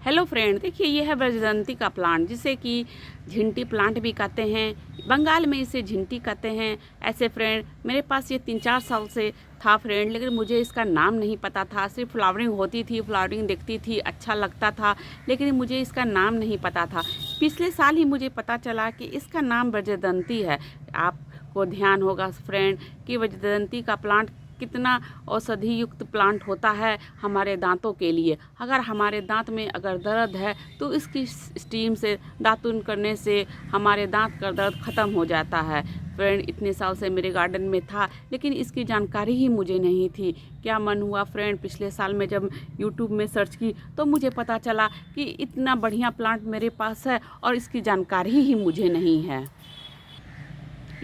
Hello friend, देखिए ये है ब्रजदंती का प्लांट जिसे कि झिंटी प्लांट भी कहते हैं। बंगाल में इसे झिंटी कहते हैं। ऐसे फ्रेंड मेरे पास ये 3-4 साल से था फ्रेंड, लेकिन मुझे इसका नाम नहीं पता था। सिर्फ फ्लावरिंग होती थी, फ्लावरिंग दिखती थी, अच्छा लगता था, लेकिन मुझे इसका नाम नहीं पता था। पिछले साल ही मुझे पता चला कि इसका नाम ब्रजदंती है। आपको ध्यान होगा फ्रेंड कि ब्रजदंती का प्लांट कितना औषधि युक्त प्लांट होता है हमारे दांतों के लिए। अगर हमारे दांत में अगर दर्द है तो इसकी स्टीम से दातुन करने से हमारे दांत का दर्द ख़त्म हो जाता है। फ्रेंड इतने साल से मेरे गार्डन में था, लेकिन इसकी जानकारी ही मुझे नहीं थी। क्या मन हुआ फ्रेंड, पिछले साल में जब यूट्यूब में सर्च की तो मुझे पता चला कि इतना बढ़िया प्लांट मेरे पास है और इसकी जानकारी ही मुझे नहीं है।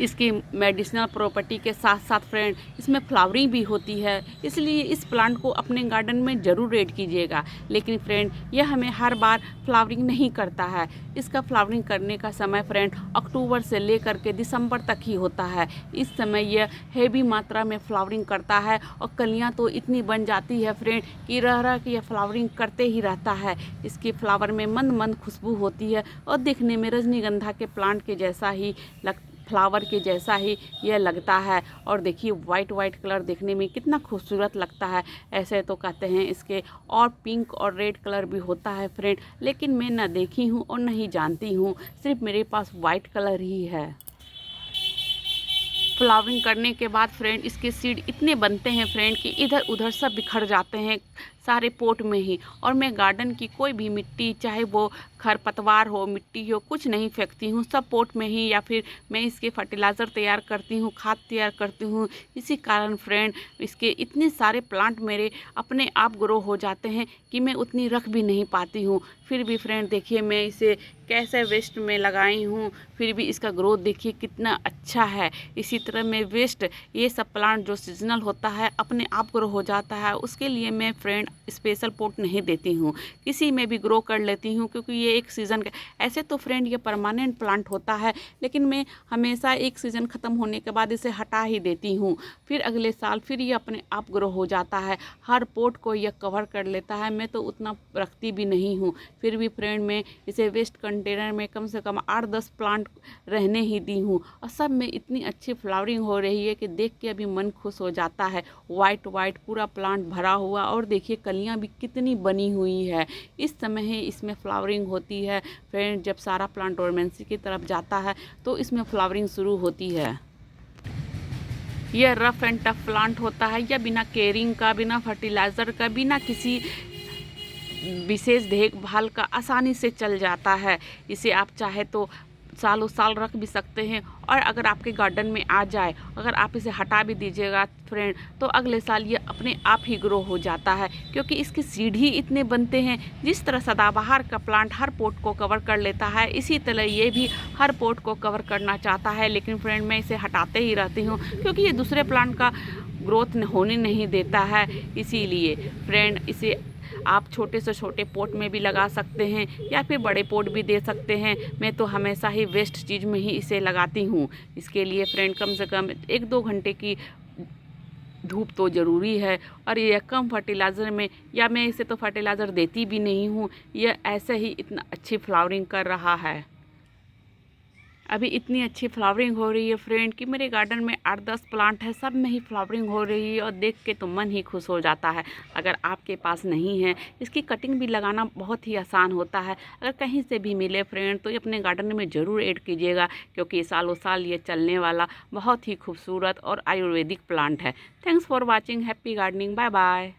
इसकी मेडिसिनल प्रॉपर्टी के साथ साथ फ्रेंड इसमें फ्लावरिंग भी होती है, इसलिए इस प्लांट को अपने गार्डन में ज़रूर ऐड कीजिएगा। लेकिन फ्रेंड यह हमें हर बार फ्लावरिंग नहीं करता है। इसका फ्लावरिंग करने का समय फ्रेंड अक्टूबर से लेकर के दिसंबर तक ही होता है। इस समय यह हेवी मात्रा में फ्लावरिंग करता है और कलियाँ तो इतनी बन जाती है फ्रेंड कि रह के यह फ्लावरिंग करते ही रहता है। इसके फ्लावर में मंद मंद खुशबू होती है और दिखने में रजनीगंधा के प्लांट के जैसा ही फ्लावर के जैसा ही यह लगता है। और देखिए वाइट कलर देखने में कितना खूबसूरत लगता है। ऐसे तो कहते हैं इसके और पिंक और रेड कलर भी होता है फ्रेंड, लेकिन मैं ना देखी हूँ और नहीं जानती हूँ, सिर्फ मेरे पास वाइट कलर ही है। फ्लावरिंग करने के बाद फ्रेंड इसके सीड इतने बनते हैं फ्रेंड कि इधर उधर सब बिखर जाते हैं सारे पोट में ही। और मैं गार्डन की कोई भी मिट्टी, चाहे वो खरपतवार हो, मिट्टी हो, कुछ नहीं फेंकती हूँ, सब पोट में ही, या फिर मैं इसके फर्टिलाइज़र तैयार करती हूँ, खाद तैयार करती हूँ। इसी कारण फ्रेंड इसके इतने सारे प्लांट मेरे अपने आप ग्रो हो जाते हैं कि मैं उतनी रख भी नहीं पाती हूँ। फिर भी फ्रेंड देखिए मैं इसे कैसे वेस्ट में लगाई हूँ, फिर भी इसका ग्रोथ देखिए कितना अच्छा है। इसी तरह मैं वेस्ट ये सब प्लांट जो सीजनल होता है अपने आप ग्रो हो जाता है, उसके लिए मैं फ्रेंड स्पेशल पोट नहीं देती हूँ, किसी में भी ग्रो कर लेती हूँ, क्योंकि ये एक सीज़न का। ऐसे तो फ्रेंड ये परमानेंट प्लांट होता है, लेकिन मैं हमेशा एक सीज़न ख़त्म होने के बाद इसे हटा ही देती हूँ। फिर अगले साल फिर ये अपने आप ग्रो हो जाता है, हर पोट को यह कवर कर लेता है। मैं तो उतना रखती भी नहीं हूँ, फिर भी फ्रेंड मैं इसे वेस्ट कंटेनर में कम से कम 8-10 प्लांट रहने ही दी हूँ, और सब में इतनी अच्छी फ्लावरिंग हो रही है कि देख के अभी मन खुश हो जाता है। वाइट पूरा प्लांट भरा हुआ, और देखिए कलियाँ भी कितनी बनी हुई है। इस समय ही इसमें फ्लावरिंग होती है फ्रेंड। जब सारा प्लांट डोरमेंसी की तरफ जाता है तो इसमें फ्लावरिंग शुरू होती है। यह रफ एंड टफ प्लांट होता है, यह बिना केयरिंग का, बिना फर्टिलाइज़र का, बिना किसी विशेष देखभाल का आसानी से चल जाता है। इसे आप चाहे तो सालों साल रख भी सकते हैं, और अगर आपके गार्डन में आ जाए, अगर आप इसे हटा भी दीजिएगा फ्रेंड, तो अगले साल ये अपने आप ही ग्रो हो जाता है, क्योंकि इसके सीड ही इतने बनते हैं। जिस तरह सदाबहार का प्लांट हर पोट को कवर कर लेता है, इसी तरह ये भी हर पोट को कवर करना चाहता है। लेकिन फ्रेंड मैं इसे हटाते ही रहती हूँ, क्योंकि ये दूसरे प्लांट का ग्रोथ होने नहीं देता है। इसीलिए फ्रेंड इसे आप छोटे से छोटे पोट में भी लगा सकते हैं, या फिर बड़े पोट भी दे सकते हैं। मैं तो हमेशा ही वेस्ट चीज़ में ही इसे लगाती हूँ। इसके लिए फ्रेंड कम से कम 1-2 घंटे की धूप तो ज़रूरी है, और ये कम फर्टिलाइज़र में, या मैं इसे तो फर्टिलाइज़र देती भी नहीं हूँ, यह ऐसे ही इतना अच्छी फ्लावरिंग कर रहा है। अभी इतनी अच्छी फ्लावरिंग हो रही है फ्रेंड कि मेरे गार्डन में 8-10 प्लांट है, सब में ही फ्लावरिंग हो रही है, और देख के तो मन ही खुश हो जाता है। अगर आपके पास नहीं है, इसकी कटिंग भी लगाना बहुत ही आसान होता है। अगर कहीं से भी मिले फ्रेंड तो ये अपने गार्डन में ज़रूर ऐड कीजिएगा, क्योंकि सालों साल ये चलने वाला बहुत ही खूबसूरत और आयुर्वेदिक प्लांट है। Thanks for watching, happy gardening, bye bye.